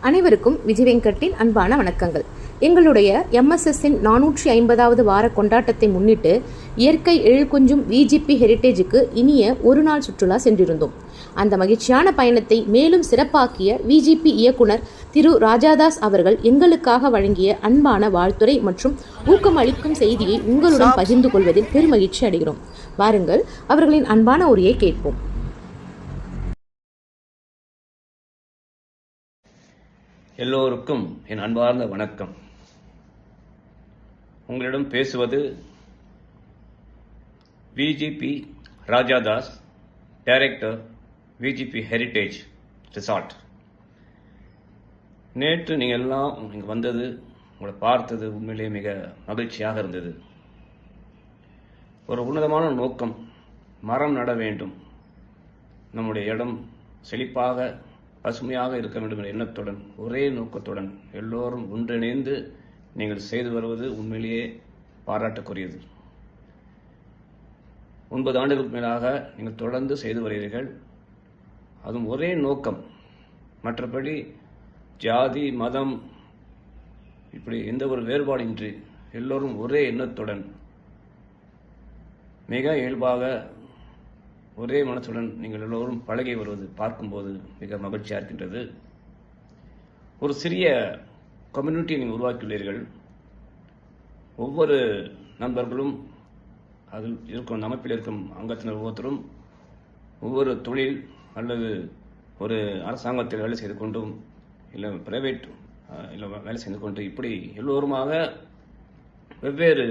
அனைவருக்கும் விஜய் வெங்கட்டின் அன்பான வணக்கங்கள். எங்களுடைய MSSன் 450வது வார கொண்டாட்டத்தை முன்னிட்டு இயற்கை எழில் கொஞ்சும் VGP ஹெரிட்டேஜுக்கு இனிய ஒரு நாள் சுற்றுலா சென்றிருந்தோம். அந்த மகிழ்ச்சியான பயணத்தை மேலும் சிறப்பாக்கிய VGP இயக்குனர் திரு ராஜாதாஸ் அவர்கள் எங்களுக்காக வழங்கிய அன்பான வாழ்த்துரை மற்றும் ஊக்கமளிக்கும் செய்தியை உங்களுடன் பகிர்ந்து கொள்வதில் பெருமகிழ்ச்சி அடைகிறோம். வாருங்கள், அவர்களின் அன்பான உரையை கேட்போம். எல்லோருக்கும் என் அன்பார்ந்த வணக்கம். உங்களிடம் பேசுவது VGP Rajadas, director VGP heritage resort. நேற்று நீங்கள் எல்லாம் இங்கே வந்தது, உங்களை பார்த்தது உண்மையிலேயே மிக மகிழ்ச்சியாக இருந்தது. ஒரு உன்னதமான நோக்கம், மரம் நட வேண்டும், நம்முடைய இடம் செழிப்பாக பசுமையாக இருக்க வேண்டும் என்ற எண்ணத்துடன், ஒரே நோக்கத்துடன் எல்லோரும் ஒன்றிணைந்து நீங்கள் செய்து வருவது உண்மையிலேயே பாராட்டுக்குரியது. 9 ஆண்டுகளுக்கு மேலாக நீங்கள் தொடர்ந்து செய்து வருகிறீர்கள். அதுவும் ஒரே நோக்கம், மற்றபடி ஜாதி மதம் இப்படி எந்த ஒரு வேறுபாடின்றி எல்லோரும் ஒரே எண்ணத்துடன் மிக இயல்பாக ஒரே மனத்துடன் நீங்கள் எல்லோரும் பழகி வருவது பார்க்கும்போது மிக மகிழ்ச்சியாக இருக்கின்றது. ஒரு சிறிய கம்யூனிட்டியை நீங்கள் உருவாக்கியுள்ளீர்கள். ஒவ்வொரு நண்பர்களும் அதில் இருக்கும் அமைப்பில் இருக்கும் அங்கத்தினர் ஒவ்வொருத்தரும் ஒவ்வொரு தொழில் அல்லது ஒரு அரசாங்கத்தில் வேலை செய்து கொண்டும் இல்லை பிரைவேட் இல்லை வேலை செய்து கொண்டு இப்படி எல்லோருமாக வெவ்வேறு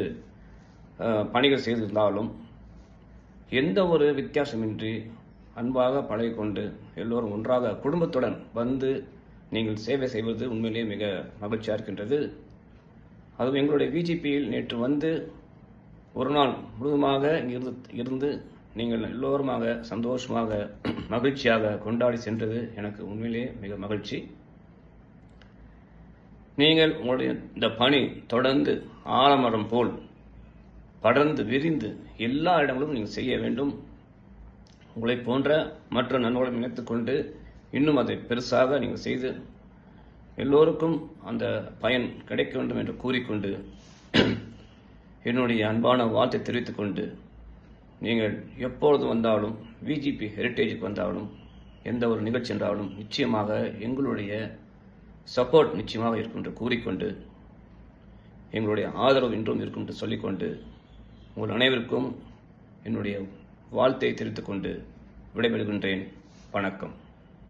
பணிகள் செய்திருந்தாலும் எந்த ஒரு வித்தியாசமின்றி அன்பாக பழகிக்கொண்டு எல்லோரும் ஒன்றாக குடும்பத்துடன் வந்து நீங்கள் சேவை செய்வது உண்மையிலேயே மிக மகிழ்ச்சியாக இருக்கின்றது. அதுவும் எங்களுடைய VGPயில் நேற்று வந்து ஒரு நாள் முழுவதுமாக இருந்து நீங்கள் எல்லோருமாக சந்தோஷமாக மகிழ்ச்சியாக கொண்டாடி சென்றது எனக்கு உண்மையிலேயே மிக மகிழ்ச்சி. நீங்கள் உங்களுடைய இந்த பணி தொடர்ந்து ஆலமரம் போல் படர்ந்து விரிந்து எல்லா இடங்களும் நீங்கள் செய்ய வேண்டும். உங்களை போன்ற மற்ற நண்பர்களை இணைத்துக்கொண்டு இன்னும் அதை பெருசாக நீங்கள் செய்து எல்லோருக்கும் அந்த பயன் கிடைக்க வேண்டும் என்று கூறிக்கொண்டு என்னுடைய அன்பான வாழ்த்தை தெரிவித்துக் கொண்டு, நீங்கள் எப்பொழுது வந்தாலும் VGP ஹெரிட்டேஜுக்கு வந்தாலும் எந்த ஒரு நிகழ்ச்சி என்றாலும் நிச்சயமாக எங்களுடைய சப்போர்ட் நிச்சயமாக இருக்கும் என்று கூறிக்கொண்டு, எங்களுடைய ஆதரவு இன்றும் இருக்கும் என்று சொல்லிக்கொண்டு உங்கள் அனைவருக்கும் என்னுடைய வாழ்த்தை தெரிவித்துக் கொண்டு விடைபெறுகின்றேன். வணக்கம்.